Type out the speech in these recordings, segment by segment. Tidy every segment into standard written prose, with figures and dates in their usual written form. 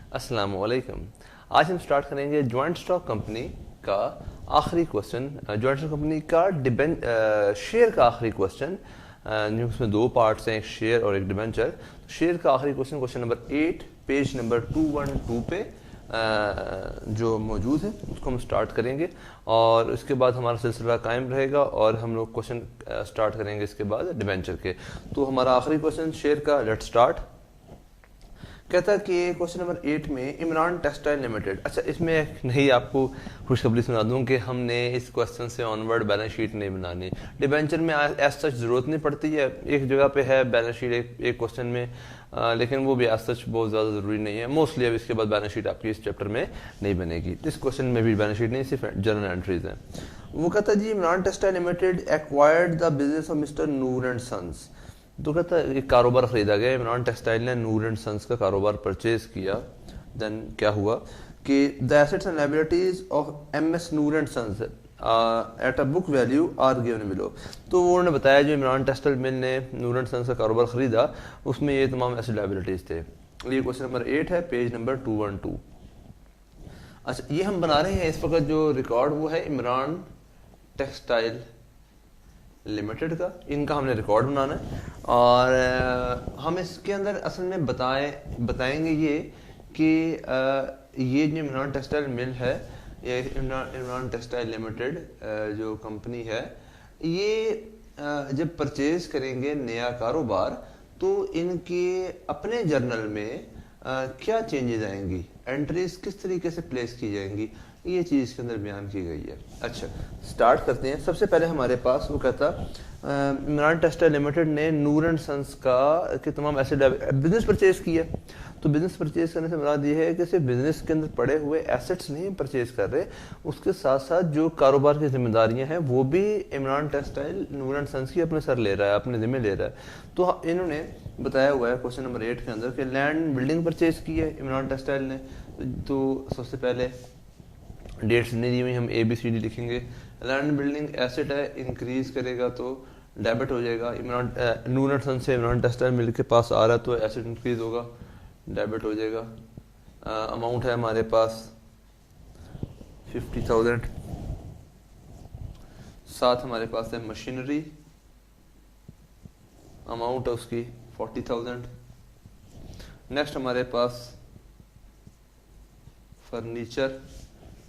अस्सलाम वालेकुम। आज हम स्टार्ट करेंगे जॉइंट स्टॉक कंपनी का आखिरी क्वेश्चन, जॉइंट स्टॉक कंपनी का शेयर का आखिरी क्वेश्चन, जिसमें दो पार्ट्स हैं, एक शेयर और एक डिबेंचर। शेयर का आखिरी question, question number 8 page number 212 पे जो मौजूद है उसको हम स्टार्ट करेंगे और उसके बाद हमारा सिलसिला कायम रहेगा और हम लोग क्वेश्चन स्टार्ट करेंगे इसके बाद डिबेंचर के। तो हमारा आखिरी क्वेश्चन शेयर का, लेट स्टार्ट। कहता है कि क्वेश्चन नंबर 8 में इमरान टेक्सटाइल लिमिटेड, अच्छा इसमें नहीं आपको खुशखबरी सुना दूं कि हमने इस क्वेश्चन से ऑनवर्ड बैलेंस शीट नहीं बनानी। डिबेंचर में एज सच जरूरत नहीं पड़ती है, एक जगह पे है बैलेंस शीट एक क्वेश्चन में, लेकिन वो भी एज सच बहुत ज़्यादा ज़रूरी नहीं है। मोस्टली अब इसके बाद बैलेंस शीट आपकी इस चैप्टर में नहीं बनेगी। इस क्वेश्चन में भी बैलेंस शीट नहीं, सिर्फ जर्नल एंट्रीज हैं। वो कहता है जी Imran textile limited acquired the business of mister Noor and sons. तो कहता है एक कारोबार खरीदा गया, इमरान टेक्सटाइल ने नूर एंड सन्स का कारोबार परचेज किया। देन क्या हुआ कि the assets and liabilities of MS Noor and sons at a book value are given below. तो उन्होंने बताया जो इमरान टेक्सटाइल मिल ने नूर एंड सन्स का कारोबार खरीदा उसमें ये तमाम एसेट लायबिलिटीज थे। ये क्वेश्चन नंबर 8 है, पेज नंबर 212। अच्छा ये हम बना रहे हैं इस वक्त जो रिकॉर्ड वो है इमरान टेक्सटाइल लिमिटेड का, इनका हमने रिकॉर्ड बनाना है और हम इसके अंदर असल में बताएंगे ये कि ये जो इमरान टेक्सटाइल मिल है, ये इमरान टेक्सटाइल लिमिटेड जो कंपनी है, ये जब परचेज करेंगे नया कारोबार तो इनके अपने जर्नल में क्या चेंजेस आएंगी, एंट्रीज किस तरीके से प्लेस की जाएंगी, ये चीज़ इसके अंदर बयान की गई है। अच्छा स्टार्ट करते हैं। सबसे पहले हमारे पास वो कहता इमरान टेक्सटाइल लिमिटेड ने नूर एंड सन्स का के तमाम एसेट बिजनेस परचेज किया। तो बिजनेस परचेज करने से मुराद ये है कि सिर्फ बिजनेस के अंदर पड़े हुए एसेट्स नहीं परचेज कर रहे, उसके साथ साथ जो कारोबार की जिम्मेदारियां हैं वो भी Imran textile Noor and sons की अपने सर ले रहा है, अपने जिम्मे ले रहा है। तो इन्होंने बताया हुआ है क्वेश्चन नंबर 8 के अंदर कि लैंड बिल्डिंग परचेज की है इमरान टेक्सटाइल ने। तो सबसे पहले डेट्स नहीं दी हुई, हम ABCD लिखेंगे। लैंड बिल्डिंग एसेट है, इंक्रीज करेगा तो डेबिट हो जाएगा। इमरान नूर एंड सन्स से इमरान टेक्सटाइल मिल के पास आ रहा है तो एसेट इंक्रीज होगा, डेबिट हो जाएगा। अमाउंट है हमारे पास 50,000। साथ हमारे पास है मशीनरी, अमाउंट है उसकी 40,000। नेक्स्ट हमारे पास फर्नीचर,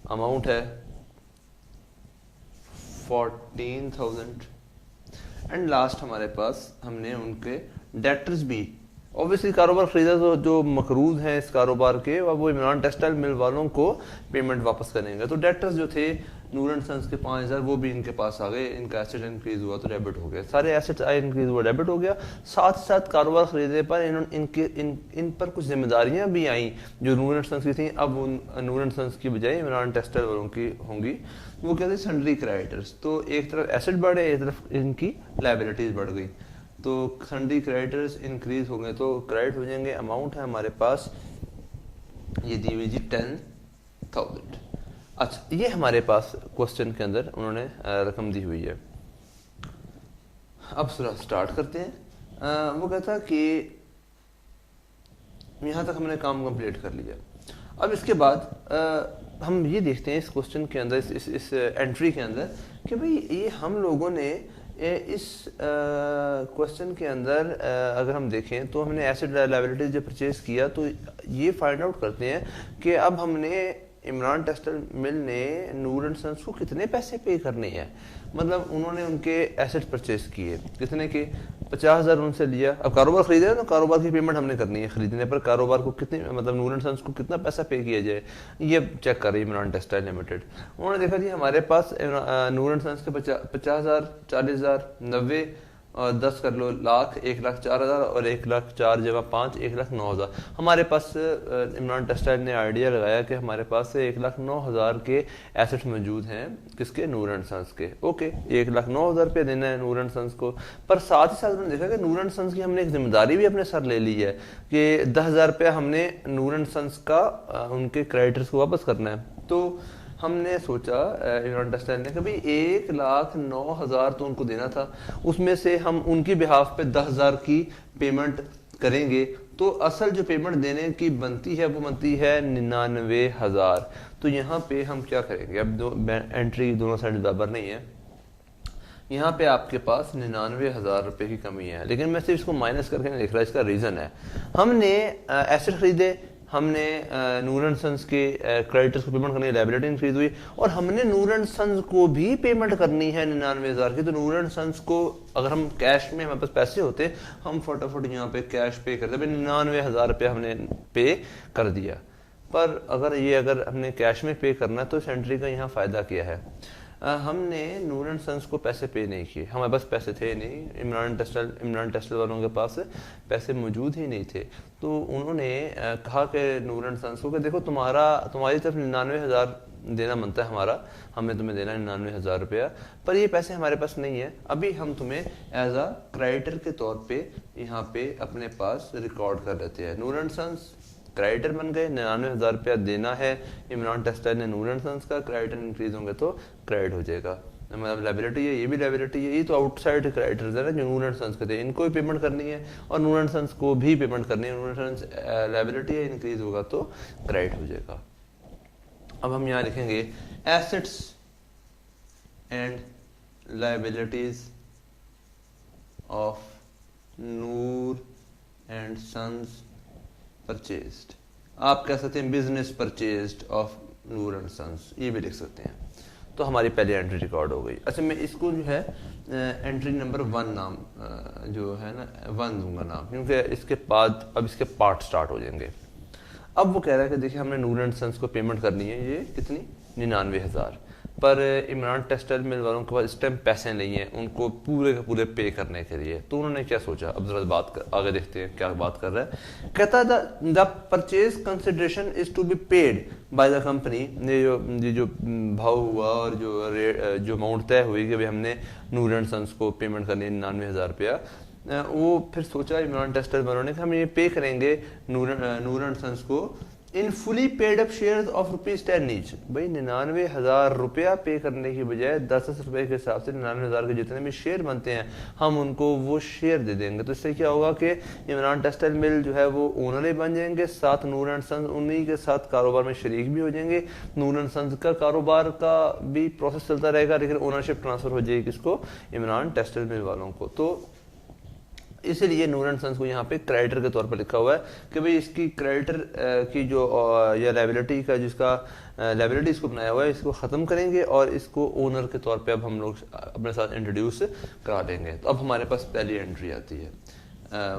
अमाउंट है 14,000। एंड लास्ट हमारे पास हमने उनके डेटर्स भी, ऑब्वियसली कारोबार खरीदा तो जो मकरूज हैं इस कारोबार के वो इमरान टेक्सटाइल मिल वालों को पेमेंट वापस करेंगे। तो डेटर्स जो थे नूर एंड सन्स के 5,000 वो भी इनके पास आ गए, इनका एसेट इंक्रीज हुआ तो डेबिट हो गया, सारे एसेट्स आए इंक्रीज हुआ डेबिट हो गया। साथ साथ कारोबार खरीदने पर इन पर कुछ जिम्मेदारियां भी आई जो नूर एंड सन्स की थी, अब उन नूर एंड सन्स की बजाय इमरान टेक्सटाइल वालों की होंगी। वो कहते हैं सन्ड्री क्रेडिटर्स। तो एक तरफ एसेट बढ़े, एक तरफ इनकी लायबिलिटीज बढ़ गई, तो सन्ड्री क्रेडिटर्स इंक्रीज हो गए तो क्रेडिट हो जाएंगे। अमाउंट है हमारे पास ये दी हुई जी 10,000। अच्छा ये हमारे पास क्वेश्चन के अंदर उन्होंने रकम दी हुई है। अब स्टार्ट करते हैं। वो कहता कि यहाँ तक हमने काम कंप्लीट कर लिया। अब इसके बाद हम ये देखते हैं इस क्वेश्चन के अंदर, इस एंट्री के अंदर कि भाई ये हम लोगों ने इस क्वेश्चन के अंदर अगर हम देखें तो हमने एसेट लायबिलिटीज जब परचेज किया तो ये फाइंड आउट करते हैं कि अब हमने इमरान टेक्सटाइल मिल ने नूर एंड सन्स को कितने पैसे पे करने हैं। मतलब उन्होंने उनके एसेट्स परचेज किए कितने के, 50,000 उनसे लिया। अब कारोबार खरीदे तो कारोबार की पेमेंट हमने करनी है, खरीदने पर कारोबार को कितने, मतलब नूर एंड सन्स को कितना पैसा पे किया जाए ये चेक कर रही है इमरान टेक्सटाइल लिमिटेड। उन्होंने देखा जी हमारे पास नूर एंड सन्स के 50,000, 40,000, 90 और 10 कर लो लाख, 1,04,000 और 1,04 जमा 5, 1,09,000। हमारे पास इमरान टेक्सटाइल ने आइडिया लगाया कि हमारे पास 1,09,000 के एसेट्स मौजूद हैं, किसके, नूर एंड सन्स के। ओके 1,09,000 रुपये देना है नूर एंड सन्स को, पर साथ ही साथ उन्होंने देखा कि नूर एंड सन्स की हमने एक जिम्मेदारी भी अपने सर ले ली है कि 10,000 रुपया हमने नूर एंड सन्स का उनके क्रेडिटर्स को वापस करना है। तो हमने सोचा इमरान टेक्सटाइल ने कि भाई 1,09,000 तो उनको देना था, उसमें से हम उनकी बिहाफ पे 10,000 की पेमेंट करेंगे तो असल जो पेमेंट देने की बनती है वो बनती है 99,000। तो यहाँ पे हम क्या करेंगे, अब एंट्री दोनों साइड बराबर नहीं है, यहाँ पे आपके पास 99,000 रुपए की कमी है, लेकिन मैं सिर्फ इसको माइनस करके नहीं लिख रहा। इसका रीजन है हमने एसेट खरीदे, हमने नूर एंड सन्स के क्रेडिटर्स को पेमेंट करनी है, लायबिलिटी इंक्रीज हुई, और हमने नूर एंड सन्स को भी पेमेंट करनी है 99,000 की। तो नूर एंड सन्स को अगर हम कैश में हमारे पास पैसे होते हम फटाफट यहाँ पे कैश पे करते, 99,000 रुपये हमने पे कर दिया। पर अगर हमने कैश में पे करना है तो इस एंट्री का यहाँ फायदा क्या है, हमने नूर एंड सन्स को पैसे पे नहीं किए, हमारे पास पैसे थे नहीं, इमरान टेक्सटाइल वालों के पास पैसे मौजूद ही नहीं थे। तो उन्होंने कहा कि नूर एंड सन्स को कि देखो तुम्हारी तरफ 99,000 देना बनता है हमारा, हमें तुम्हें देना 99,000 रुपया, पर ये पैसे हमारे पास नहीं है, अभी हम तुम्हें एज अ क्रेडिटर के तौर पे यहाँ पे अपने पास रिकॉर्ड कर लेते हैं। नूर एंड सन्स क्रेडिटर बन गए, 99,000 रुपया देना है इमरान टेक्सटाइल ने नूर एंड सन्स का, क्रेडिटर इंक्रीज होंगे तो क्रेडिट हो जाएगा, मतलब लायबिलिटी है, ये भी लायबिलिटी है, ये तो आउटसाइड क्रेडिटर्स है ना जो नूर एंड सन्स के थे, इनको भी पेमेंट करनी है और नूर एंड सन्स को भी पेमेंट करनी है। नूर एंड सन्स लायबिलिटी है, इंक्रीज होगा तो क्रेडिट हो जाएगा। अब हम यहाँ लिखेंगे assets and liabilities of Noor and sons purchased, आप कह सकते हैं business purchased of Noor and sons, ये भी लिख सकते हैं। तो हमारी पहली एंट्री रिकॉर्ड हो गई। अच्छा, मैं इसको जो है एंट्री नंबर 1 नाम जो है ना 1 दूंगा नाम, क्योंकि इसके बाद अब इसके पार्ट स्टार्ट हो जाएंगे। अब वो कह रहा है कि देखिए हमने नूर एंड सन्स को पेमेंट करनी है, ये कितनी 99,000, पर इमरान टेक्सटाइल मिल वालों के पास इस टाइम पैसे नहीं है उनको पूरे के पूरे पे करने के लिए। तो उन्होंने क्या सोचा, अब जरा आगे देखते हैं क्या बात कर रहा है। कहता है the purchase consideration is to be paid by the company, ये जो भाव हुआ और जो अमाउंट तय हुई कि भाई हमने नूर एंड सन्स को पेमेंट करनी है 99,000 रुपया, वो फिर सोचा इमरान टेक्सटाइल वालों ने कि हम ये पे करेंगे नूर एंड सन्स को इन fully paid up share of ₹10 each. भाई 99,000 रुपया पे करने की बजाय 10 रुपए के हिसाब से 99,000 के जितने भी शेयर बनते हैं हम उनको वो शेयर दे देंगे। तो इससे क्या होगा कि इमरान टेक्सटाइल मिल जो है वो ओनर ही बन जाएंगे, साथ नूर एंड सन्स उन्हीं के साथ कारोबार में शरीक भी हो जाएंगे। नूर एंड सन्स का कारोबार का भी प्रोसेस चलता रहेगा, लेकिन ओनरशिप ट्रांसफर हो जाएगी किसको, इमरान टेक्सटाइल मिल वालों को। तो इसीलिए नूर एंड सन्स को यहाँ पे क्रेडिटर के तौर पर लिखा हुआ है कि भाई इसकी क्रेडिटर की जो या लायबिलिटी का जिसका लायबिलिटी इसको बनाया हुआ है इसको ख़त्म करेंगे और इसको ओनर के तौर पे अब हम लोग अपने साथ इंट्रोड्यूस करा देंगे। तो अब हमारे पास पहली एंट्री आती है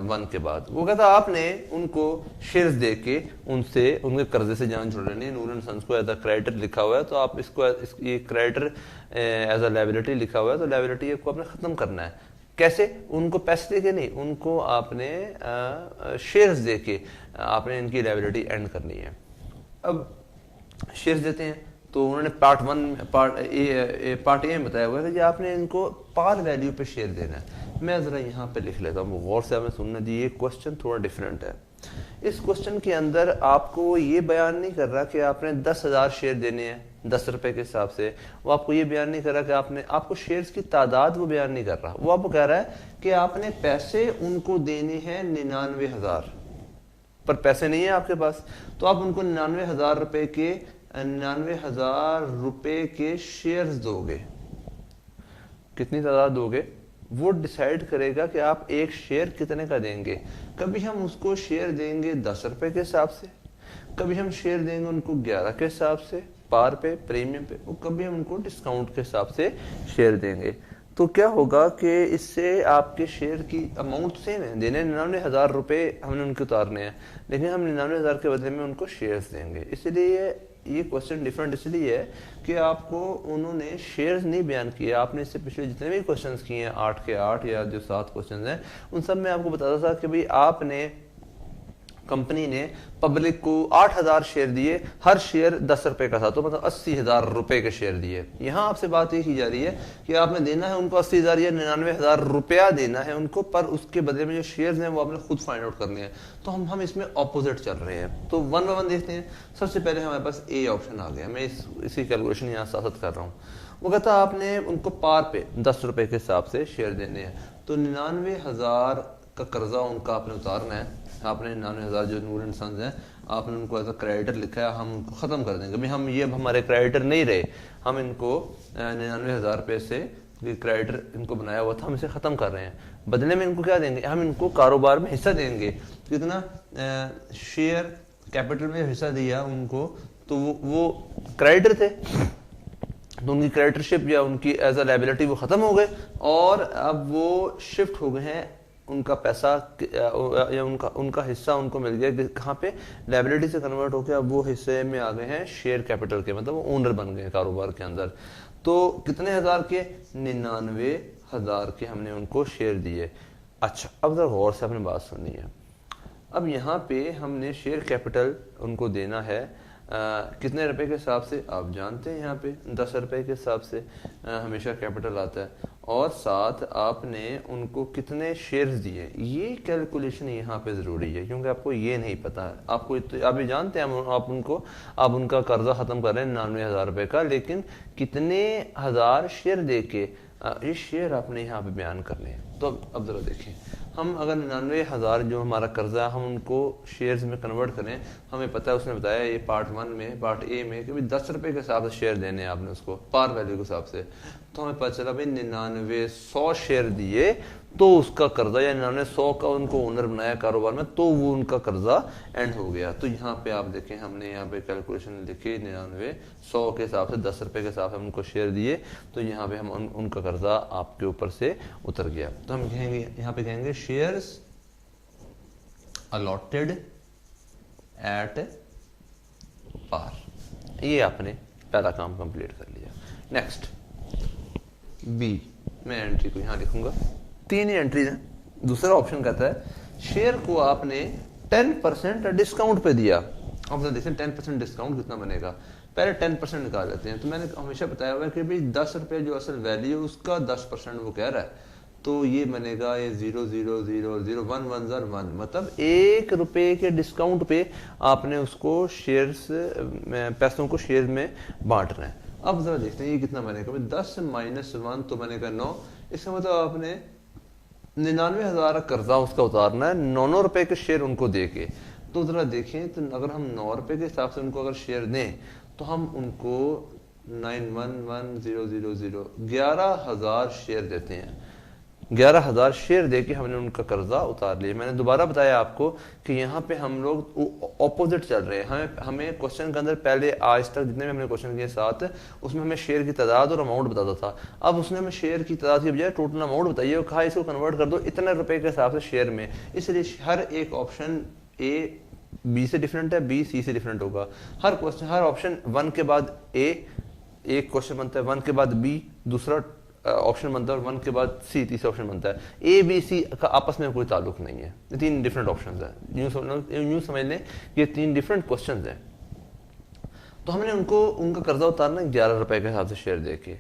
1 के बाद। वो कहता आपने उनको शेयर्स दे के उनसे उनके कर्जे से जान छुड़ा लेनी है। नूर एंड सन्स को एज अ क्रेडिटर लिखा हुआ है, तो आप इसको ये क्रेडिटर एज अ लायबिलिटी लिखा हुआ है, तो लायबिलिटी को आपने ख़त्म करना है। कैसे, उनको पैसे देके नहीं, उनको आपने शेयर्स देके आपने इनकी लायबिलिटी एंड करनी है। अब शेयर्स देते हैं तो उन्होंने पार्ट ए में बताया हुआ है कि आपने इनको पार वैल्यू पे शेयर देना है। मैं जरा यहाँ पे लिख लेता हूँ, गौर से आपने सुनना जी, ये क्वेश्चन थोड़ा डिफरेंट है। इस क्वेश्चन के अंदर आपको ये बयान नहीं कर रहा कि आपने 10,000 शेयर देने हैं 10 रुपए के हिसाब से, वो आपको ये बयान नहीं कर रहा कि आपको शेयर्स की तादाद वो बयान नहीं कर रहा, वो आपको कह रहा है कि आपने पैसे उनको देने हैं 99,000, पर पैसे नहीं है आपके पास, तो आप उनको 99,000 रुपए के शेयर्स दोगे। कितनी तादाद दोगे वो डिसाइड करेगा कि आप एक शेयर कितने का देंगे। कभी हम उसको शेयर देंगे 10 रुपए के हिसाब से, कभी हम शेयर देंगे उनको 11 के हिसाब से पार पे प्रीमियम पे, और कभी हम उनको डिस्काउंट के हिसाब से शेयर देंगे। तो क्या होगा कि इससे आपके शेयर की अमाउंट सेम है, देने 99,000 रुपए हमने उनके उतारने हैं, लेकिन हम 99,000 के बदले में उनको शेयर्स देंगे। इसलिए ये क्वेश्चन डिफरेंट इसलिए है कि आपको उन्होंने शेयर्स नहीं बयान किए। आपने इससे पिछले जितने भी क्वेश्चंस किए हैं 8 के 8 या जो 7 क्वेश्चंस हैं उन सब में आपको बताता था कि भाई आपने कंपनी ने पब्लिक को 8,000 शेयर दिए, हर शेयर 10 रुपए का था, तो मतलब 80,000 रुपए के शेयर दिए। यहाँ आपसे बात ये की जा रही है कि आपने देना है उनको 80,000 या 99,000 रुपया देना है उनको, पर उसके बदले में जो शेयर्स हैं वो आपने खुद फाइंड आउट करने हैं। तो हम इसमें ऑपोजिट चल रहे हैं। तो 1 बाय 1 देखते हैं। सबसे पहले हमारे पास ए ऑप्शन आ गया, मैं इसी कैलकुलेशन यहाँ साथ कर रहा हूँ। वो कहता है आपने उनको पार पे 10 रुपए के हिसाब से शेयर देने हैं, तो 99,000 का कर्जा उनका आपने उतारना है। आपने 99,000 जो नूर एंड सन्स हैं आपने उनको एज अ क्रेडिटर लिखा है, हम उनको ख़त्म कर देंगे। भाई हम ये अब हमारे क्रेडिटर नहीं रहे, हम इनको 99,000 रुपये से क्रेडिटर इनको बनाया हुआ था, हम इसे ख़त्म कर रहे हैं। बदले में इनको क्या देंगे, हम इनको कारोबार में हिस्सा देंगे। कितना शेयर कैपिटल में हिस्सा दिया उनको, तो वो क्रेडिटर थे, तो उनकी क्रेडिटरशिप या उनकी एज अ लायबिलिटी वो ख़त्म हो गए और अब वो शिफ्ट हो गए हैं, उनका पैसा या उनका हिस्सा उनको मिल गया कहाँ पे, लायबिलिटी से कन्वर्ट होकर अब वो हिस्से में आ गए हैं शेयर कैपिटल के, मतलब वो ओनर बन गए कारोबार के अंदर। तो कितने हज़ार के, 99,000 के हमने उनको शेयर दिए। अच्छा, अब जरा गौर से आपने बात सुननी है। अब यहाँ पे हमने शेयर कैपिटल उनको देना है कितने रुपए के हिसाब से, आप जानते हैं यहाँ पे 10 रुपए के हिसाब से हमेशा कैपिटल आता है, और साथ आपने उनको कितने शेयर्स दिए, ये कैलकुलेशन यहाँ पे ज़रूरी है, क्योंकि आपको ये नहीं पता है। आपको आप ये जानते हैं आप उनका कर्जा ख़त्म कर रहे हैं 99,000 रुपये का, लेकिन कितने हज़ार शेयर दे के ये शेयर आपने यहाँ पे बयान करने हैं। तो अब ज़रा देखें, हम अगर 99,000 जो हमारा कर्जा है हम उनको शेयर्स में कन्वर्ट करें, हमें पता है, उसने बताया ये पार्ट 1 में, पार्ट ए में कि भाई 10 रुपये के हिसाब से शेयर देने हैं आपने उसको पार वैल्यू के हिसाब से। तो हमें पता चला भाई 99,100 शेयर दिए तो उसका कर्जा, या 99,100 का उनको ओनर बनाया कारोबार में, तो वो उनका कर्जा एंड हो गया। तो यहाँ पे आप देखें, हमने यहाँ पे कैलकुलेशन लिखी, 99,100 के हिसाब से 10 रुपये के हिसाब से उनको शेयर दिए, तो यहाँ पे हम उनका कर्जा आपके ऊपर से उतर गया। तो हम कहेंगे, यहाँ पे कहेंगे शेयर्स अलॉटेड एट पार। ये आपने पहला काम कंप्लीट कर लिया। नेक्स्ट बी, मैं एंट्री को यहाँ लिखूंगा, 3 ही एंट्रीज हैं। दूसरा ऑप्शन कहता है शेयर को आपने 10% डिस्काउंट पे दिया। अब देखते हैं 10% डिस्काउंट कितना बनेगा। पहले 10% निकाल लेते हैं। तो मैंने हमेशा बताया हुआ है कि भाई 10 रुपये जो असल वैल्यू उसका 10% वो कह रहा है, तो ये बनेगा ये 0,0,0,0,1,1,1, मतलब 1 रुपये के डिस्काउंट पे आपने उसको शेयर्स पैसों को शेयर में बांटना है। अब जरा देखते हैं ये कितना बनेगा। 10 - 1 तो बनेगा 9। इसका मतलब आपने 99,000 कर्जा उसका उतारना है 9 रुपए के शेयर उनको दे के। तो जरा देखें, तो अगर हम 9 रुपए के हिसाब से उनको अगर शेयर दें तो हम उनको 9,11,000 11,000 शेयर देते हैं। 11,000 शेयर देके हमने उनका कर्जा उतार लिया। मैंने दोबारा बताया आपको कि यहाँ पे हम लोग ऑपोजिट चल रहे हैं। हमें क्वेश्चन के अंदर पहले आज तक जितने भी हमने क्वेश्चन किए 7, उसमें हमें शेयर की तादाद और अमाउंट बताता था। अब उसने हमें शेयर की तादाद की बजाय टोटल अमाउंट बताइए और कहा इसको कन्वर्ट कर दो इतने रुपए के हिसाब से शेयर में। इसलिए हर एक ऑप्शन ए बी से डिफरेंट है, बी सी से डिफरेंट होगा। हर ऑप्शन 1 के बाद ए, एक क्वेश्चन बनता है, 1 के बाद बी दूसरा ऑप्शन बनता है, और 1 के बाद सी तीसरा ऑप्शन बनता है। ए बी सी का आपस में कोई ताल्लुक नहीं है, ये 3 डिफरेंट ऑप्शंस हैं। यूं समझ लें ये 3 डिफरेंट क्वेश्चंस हैं। तो हमने उनका कर्जा उतारना 11 रुपए के हिसाब से शेयर देके।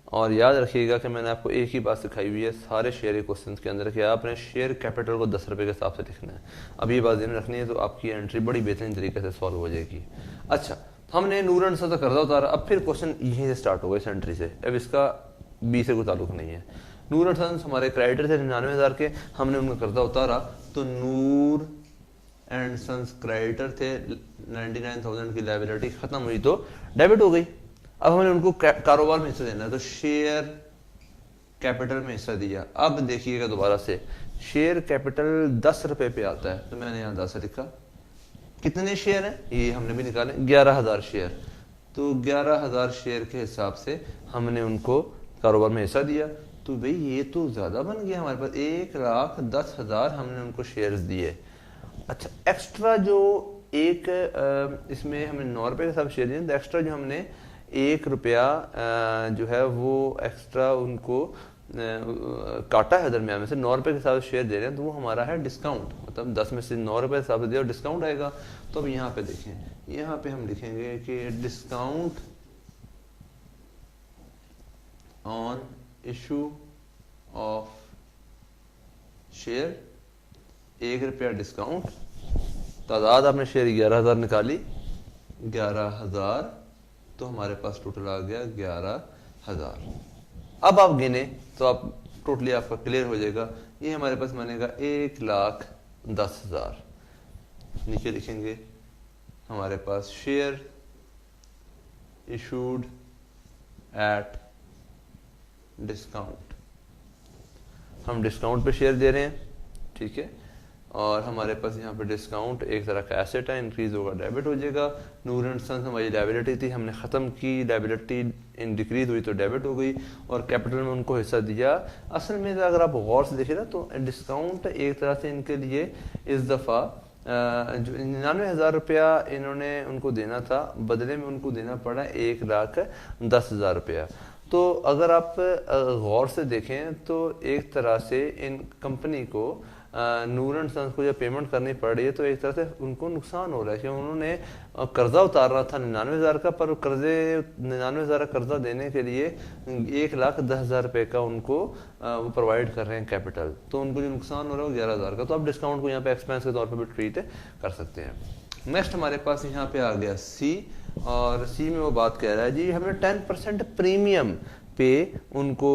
और याद रखिएगा कि मैंने आपको एक ही बात सिखाई हुई है सारे शेयर क्वेश्चन के अंदर कि आपने शेयर कैपिटल को 10 रुपए के हिसाब से लिखना है। अब ये बात ध्यान रखनी है, तो आपकी एंट्री बड़ी बेहतरीन तरीके से सॉल्व हो जाएगी। अच्छा, हमने नूर एंड सन्स का कर्जा उतारा। अब फिर क्वेश्चन यहीं से स्टार्ट होगा इस एंट्री से। अब इसका बी से कोई ताल्लुक नहीं है। नूर एंड सन्स हमारे क्रेडिटर थे 99,000 के, हमने उनका कर्जा उतारा, तो नूर एंड सन्स क्रेडिटर थे, 99,000 की लायबिलिटी खत्म हुई तो डेबिट हो गई। अब हमें उनको कारोबार में हिस्सा देना है, तो शेयर कैपिटल में हिस्सा दिया। अब देखिएगा दोबारा से, शेयर कैपिटल 10 रुपए पे आता है, तो मैंने यहाँ 10 लिखा। कितने शेयर हैं ये हमने भी निकाले, 11,000 शेयर। तो 11,000 शेयर के हिसाब से हमने उनको कारोबार में हिस्सा दिया। तो भाई ये तो ज्यादा बन गया हमारे पास, 1,10,000 हमने उनको शेयर्स दिए। अच्छा, एक्स्ट्रा जो इसमें हमने 9 रुपए के हिसाब से शेयर दिए, तो एक्स्ट्रा जो हमने 1 रुपया जो है वो एक्स्ट्रा उनको काटा है दरमियान में से, 9 रुपए के हिसाब से शेयर दे रहे हैं, तो वो हमारा है डिस्काउंट। मतलब 10 में से 9 रुपए के हिसाब से दिया और डिस्काउंट आएगा। तो अब यहाँ पे देखें, यहाँ पे हम लिखेंगे कि discount on issue of share, 1 रुपया डिस्काउंट, तादाद आपने शेयर 11,000 निकाली, 11,000, तो हमारे पास टोटल आ गया 11,000। अब आप गिने तो आप टोटली आपका क्लियर हो जाएगा। ये हमारे पास बनेगा 1,10,000। नीचे लिखेंगे हमारे पास शेयर इशूड एट डिस्काउंट, हम डिस्काउंट पे शेयर दे रहे हैं, ठीक है। और हमारे पास यहाँ पे डिस्काउंट एक तरह का एसेट है, इंक्रीज होगा डेबिट हो जाएगा। नूर एंड सन्स हमारी लायबिलिटी थी, हमने ख़त्म की, लायबिलिटी डिक्रीज हुई तो डेबिट हो गई और कैपिटल में उनको हिस्सा दिया। असल में अगर आप गौर से देखें ना तो डिस्काउंट एक तरह से इनके लिए इस दफ़ा जो 99,000 रुपया इन्होंने उनको देना था, बदले में उनको देना पड़ा 1,10,000 रुपया। तो अगर आप गौर से देखें तो एक तरह से इन कंपनी को नूर एंड सन्स को जब पेमेंट करनी पड़ रही है तो एक तरह से उनको नुकसान हो रहा है कि उन्होंने कर्जा उतारना था 99,000 का, पर कर्जे 99,000 का कर्जा देने के लिए 1,10,000 रुपये का उनको वो प्रोवाइड कर रहे हैं कैपिटल, तो उनको जो नुकसान हो रहा है वो 11,000 का। तो आप डिस्काउंट को यहाँ पे एक्सपेंस के तौर पर भी ट्रीट कर सकते हैं। नेक्स्ट हमारे पास यहाँ पे आ गया सी, और सी में वो बात कह रहा है जी हमने 10% प्रीमियम पे उनको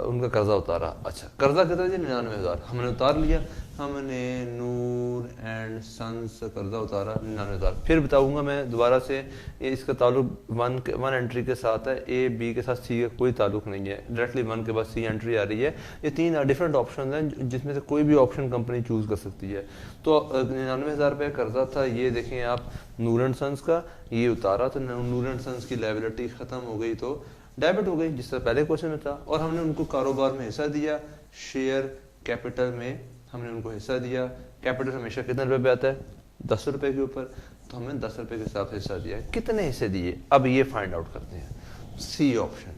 उनका कर्जा उतारा। अच्छा, कर्जा कितना जी 99,000 हमने उतार लिया, हमने नूर एंड सन्स कर्जा उतारा 99,000। फिर बताऊंगा मैं दोबारा से, ये इसका ताल्लुक वन एंट्री के साथ है, ए बी के साथ सी का कोई ताल्लुक नहीं है, डायरेक्टली वन के बाद सी एंट्री आ रही है। ये 3 डिफरेंट ऑप्शन हैं जिसमें से कोई भी ऑप्शन कंपनी चूज कर सकती है। तो 99,000 रुपये कर्जा था, ये देखें आप नूर एंड सन्स का, ये उतारा तो नूर एंड सन्स की लायबिलिटी खत्म हो गई तो डेबिट हो गई, जिस तरह पहले क्वेश्चन में था। और हमने उनको कारोबार में हिस्सा दिया, शेयर कैपिटल में हमने उनको हिस्सा दिया। कैपिटल हमेशा कितने रुपए पे आता है 10 रुपए के ऊपर, तो हमने 10 रुपए के हिसाब से हिस्सा दिया। कितने हिस्से दिए अब ये फाइंड आउट करते हैं। सी ऑप्शन,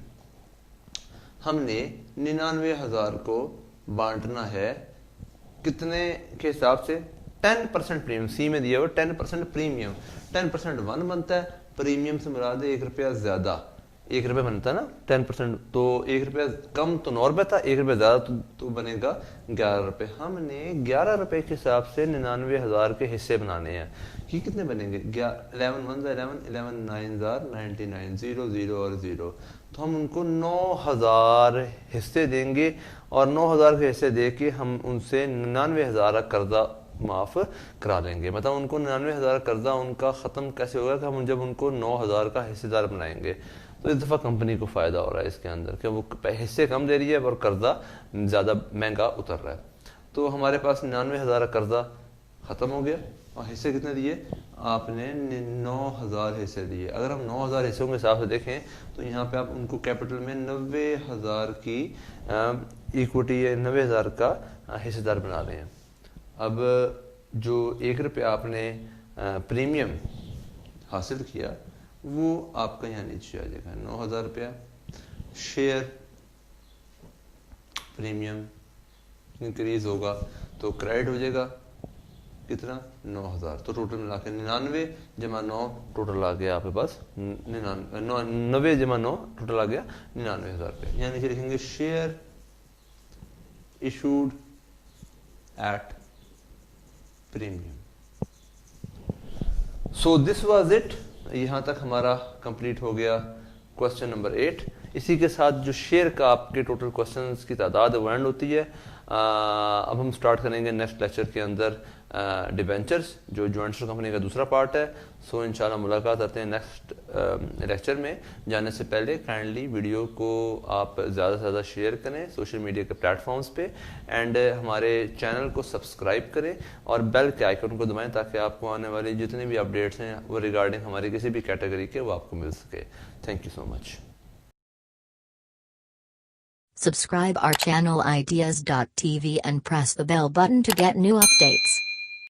हमने 99,000 को बांटना है कितने के हिसाब से 10% प्रीमियम, सी में दिया हुआ 10% प्रीमियम, 10% 1 बनता है, प्रीमियम से मुराद है 1 रुपया ज्यादा, 1 रुपये बनता है ना 10%, तो 1 रुपया कम तो 9 रुपये था, 1 रुपया ज्यादा तो बनेगा 11 रुपये। हमने 11 रुपये के हिसाब से 99,000 के हिस्से बनाने हैं। ये कितने बनेंगे 11 1 11 11 9 99 0 0 और 0, तो हम उनको 9,000 हिस्से देंगे और 9,000 के हिस्से दे के हम उनसे 99,000 कर्जा माफ करा लेंगे। मतलब उनको 99,000 कर्जा उनका खत्म कैसे होगा कि हम जब उनको 9,000 का हिस्सेदार बनाएंगे। तो इस दफ़ा कंपनी को फ़ायदा हो रहा है इसके अंदर कि वो हिस्से कम दे रही है और कर्जा ज़्यादा महंगा उतर रहा है। तो हमारे पास 99,000 कर्जा ख़त्म हो गया और हिस्से कितने दिए आपने 9,000 हिस्से दिए। अगर हम 9,000 हिस्सों के हिसाब से देखें तो यहाँ पे आप उनको कैपिटल में 90,000 की इक्विटी या 90,000 का हिस्सेदार बना रहे हैं। अब जो 1 रुपया आपने प्रीमियम हासिल किया वो आपका यहाँ नीचे आ जाएगा 9,000 रुपया। शेयर प्रीमियम इंक्रीज होगा तो क्रेडिट हो जाएगा कितना 9,000, तो टोटल मिला के 99 जमा 9 टोटल आ गया आपके पास 90 जमा 9 टोटल आ गया 99,000 रुपये। यहाँ नीचे लिखेंगे share issued at premium. So this was it, यहाँ तक हमारा कंप्लीट हो गया क्वेश्चन नंबर 8। इसी के साथ जो शेयर का आपके टोटल क्वेश्चंस की तादाद वो एंड होती है। अब हम स्टार्ट करेंगे नेक्स्ट लेक्चर के अंदर डिबेंचर्स, जो जॉइंट स्टॉक कंपनी का दूसरा पार्ट है। सो इंशाल्लाह मुलाकात करते हैं नेक्स्ट लेक्चर में। जाने से पहले काइंडली वीडियो को आप ज़्यादा से ज़्यादा शेयर करें सोशल मीडिया के प्लेटफॉर्म्स पे, एंड हमारे चैनल को सब्सक्राइब करें और बेल के आइकन को दबाएं ताकि आपको आने वाली जितने भी अपडेट्स हैं वो रिगार्डिंग हमारी किसी भी कैटेगरी के वो आपको मिल सके। Thank you so much. Subscribe our channel ideas.tv and press the bell button to get new updates.